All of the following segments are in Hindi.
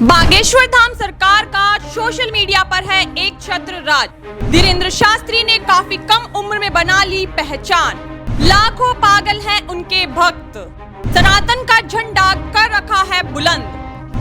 बागेश्वर धाम सरकार का सोशल मीडिया पर है एक छत्र राज। धीरेन्द्र शास्त्री ने काफी कम उम्र में बना ली पहचान। लाखों पागल हैं उनके भक्त। सनातन का झंडा कर रखा है बुलंद।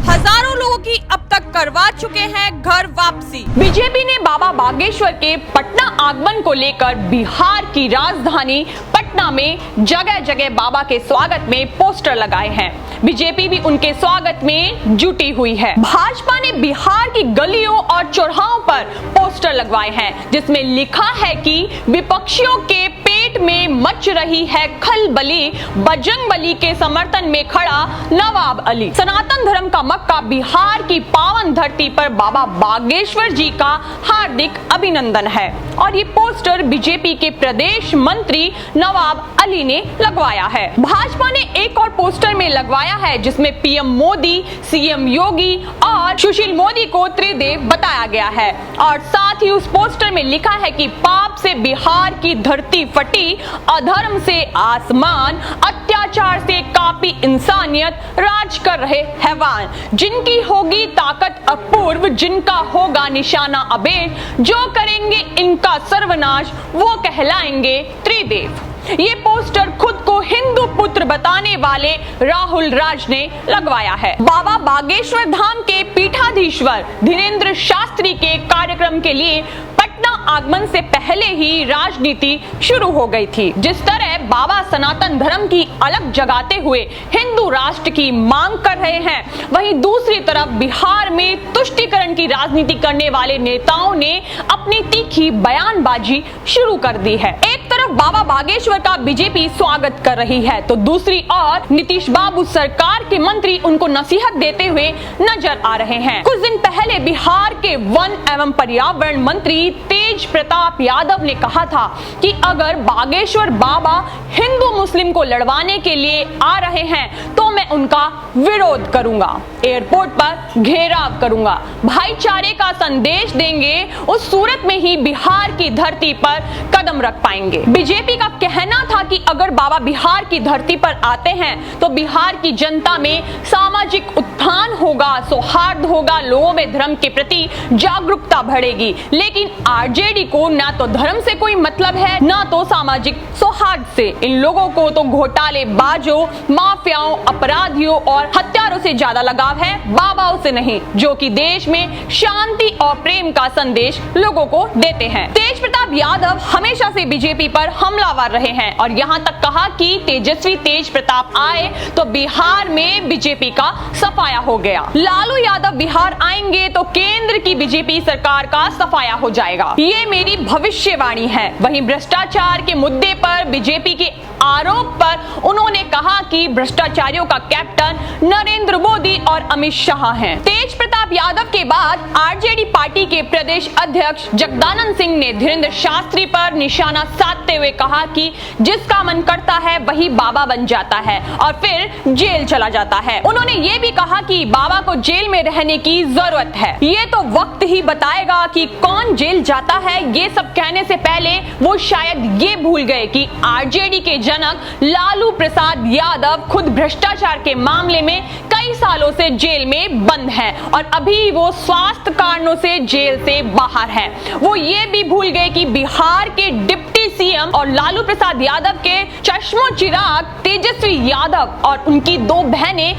हजारों लोगों की अब तक करवा चुके हैं घर वापसी। बीजेपी ने बाबा बागेश्वर के पटना आगमन को लेकर बिहार की राजधानी पटना में जगह जगह बाबा के स्वागत में पोस्टर लगाए हैं। बीजेपी भी उनके स्वागत में जुटी हुई है। भाजपा ने बिहार की गलियों और चौराहों पर पोस्टर लगवाए हैं जिसमें लिखा है कि विपक्षियों के पेट में मच रही है खलबली, बजरंगबली के समर्थन में खड़ा नवाब अली। सनातन धर्म का मक्का बिहार की पावन धरती पर बाबा बागेश्वर जी का हार्दिक अभिनंदन है। और ये पोस्टर बीजेपी के प्रदेश मंत्री नवाब अली ने लगवाया है। भाजपा ने एक और पोस्टर में लगवाया है जिसमें पीएम मोदी, सीएम योगी और सुशील मोदी को त्रिदेव बताया गया है। और साथ ही उस पोस्टर में लिखा है कि पाप से बिहार की धरती फटी, अधर्म से आसमान, अत्याचार से कापी इंसानियत, राज कर रहे हैवान। जिनकी होगी ताकत अपूर्व, जिनका होगा निशाना अबेर, जो करेंगे इनका सर्वनाश वो कहलाएंगे त्रिदेव। ये पोस्टर खुद को हिंदू पुत्र बताने वाले राहुल राज ने लगवाया है। बाबा बागेश्वर धाम के पीठाधीश्वर धीरेन्द्र शास्त्री के कार्यक्रम के लिए पटना आगमन से पहले ही राजनीति शुरू हो गई थी। जिस तरह बाबा सनातन धर्म की अलग जगाते हुए हिंदू राष्ट्र की मांग कर रहे हैं, वहीं दूसरी तरफ बिहार में तुष्टीकरण की राजनीति करने वाले नेताओं ने अपनी तीखी बयानबाजी शुरू कर दी है। एक तरफ बाबा बागेश्वर का बीजेपी स्वागत कर रही है तो दूसरी ओर नीतीश बाबू सरकार के मंत्री उनको नसीहत देते हुए नजर आ रहे हैं। कुछ दिन पहले बिहार के वन एवं पर्यावरण मंत्री तेज प्रताप यादव ने कहा था कि अगर बागेश्वर बाबा हिंदू मुस्लिम को लड़वाने के लिए आ रहे हैं तो मैं उनका विरोध करूंगा, एयरपोर्ट पर घेराव करूंगा, भाईचारे का संदेश देंगे, उस सूरत में ही बिहार की धरती पर कदम रख पाएंगे। बीजेपी का कहना था कि अगर बाबा बिहार की धरती पर आते हैं तो बिहार की जनता में सामाजिक उत्थान होगा, सौहार्द होगा, लोगों में धर्म के प्रति जागरूकता बढ़ेगी। लेकिन आरजेडी को ना तो धर्म से कोई मतलब है ना तो सामाजिक सौहार्द से। इन लोगों को तो घोटालेबाजों, माफियाओं, अपराधियों और हत्यारों से ज्यादा लगाव है, बाबाओं से नहीं, जो कि देश में शांति और प्रेम का संदेश लोगों को देते हैं। तेज प्रताप यादव हमेशा से बीजेपी पर हमलावर रहे हैं और यहाँ तक कहा कि तेजस्वी तेज प्रताप आए तो बिहार में बीजेपी का सफाया हो गया। लालू यादव बिहार आएंगे तो केंद्र की बीजेपी सरकार का सफाया हो जाएगा, ये मेरी भविष्यवाणी है। वहीं भ्रष्टाचार के मुद्दे पर बीजेपी के आरोप पर उन्होंने कहा कि भ्रष्टाचारियों का कैप्टन नरेंद्र मोदी और अमित शाह हैं। तेज प्रताप यादव के बाद आरजेडी पार्टी के प्रदेश अध्यक्ष जगदानंद सिंह ने धीरेन्द्र शास्त्री पर निशाना साधते हुए कहा कि जिसका मन करता है वही बाबा बन जाता है और फिर जेल चला जाता है। उन्होंने ये भी कहा कि बाबा को जेल में रहने की जरूरत है, ये तो वक्त ही बताएगा कि कौन जेल जाता है। ये सब कहने से पहले वो शायद ये भूल गए कि आरजेडी के जनक लालू प्रसाद यादव खुद भ्रष्टाचार के मामले में कई सालों से जेल में बंद हैं और अभी वो स्वास्थ्य कारणों से जेल से बाहर हैं। वो ये भी भूल गए कि बिहार के डिप्टी सीएम और लालू प्रसाद यादव के चश्मो चिराग तेजस्वी यादव और उनकी दो बहनें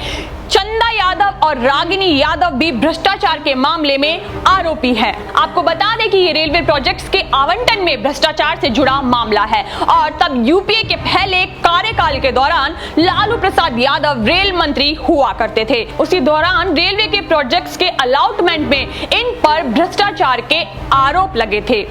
चंदा यादव और रागिनी यादव भी भ्रष्टाचार के मामले में आरोपी है। आपको बता दें कि ये रेलवे प्रोजेक्ट्स के आवंटन में भ्रष्टाचार से जुड़ा मामला है और तब यूपीए के पहले कार्यकाल के दौरान लालू प्रसाद यादव रेल मंत्री हुआ करते थे। उसी दौरान रेलवे के प्रोजेक्ट्स के अलॉटमेंट में इन पर भ्रष्टाचार के आरोप लगे थे।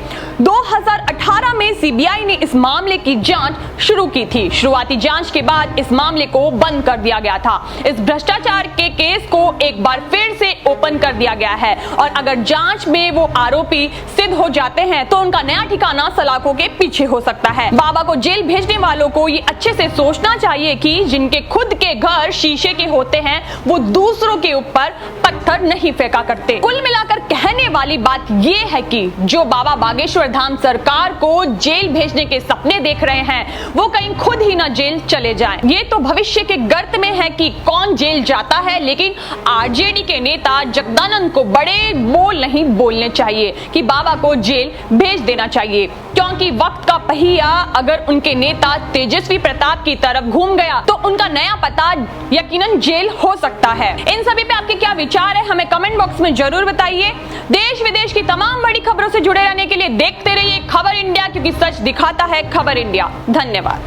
2018 में सीबीआई ने इस मामले की जांच शुरू की थी। शुरुआती जांच के बाद इस मामले को बंद कर दिया गया था। इस भ्रष्टाचार के केस को एक बार फिर से ओपन कर दिया गया है और अगर जांच में वो आरोपी सिद्ध हो जाते हैं तो उनका नया ठिकाना सलाखों के पीछे हो सकता है। बाबा को जेल भेजने वालों को ये अच्छे से सोचना चाहिए कि जिनके खुद के घर शीशे के होते हैं वो दूसरों के ऊपर पत्थर नहीं फेंका करते। कुल मिलाकर कहने वाली बात ये है कि जो बाबा बागेश्वर धाम सरकार परिवार को जेल भेजने के सपने देख रहे हैं वो कहीं खुद ही ना जेल चले जाएं। ये तो भविष्य के गर्त में है कि कौन जेल जाता है, लेकिन आरजेडी के नेता जगदानंद को बड़े बोल नहीं बोलने चाहिए कि बाबा को जेल भेज देना चाहिए, क्योंकि वक्त का पहिया अगर उनके नेता तेजस्वी प्रताप की तरफ घूम गया तो उनका नया पता यकीनन जेल हो सकता है। इन सभी पे आपके क्या विचार है हमें कमेंट बॉक्स में जरूर बताइए। देश विदेश की तमाम बड़ी खबरों से जुड़े रहने के लिए देखते रहिए खबर इंडिया, क्योंकि सच दिखाता है खबर इंडिया। धन्यवाद।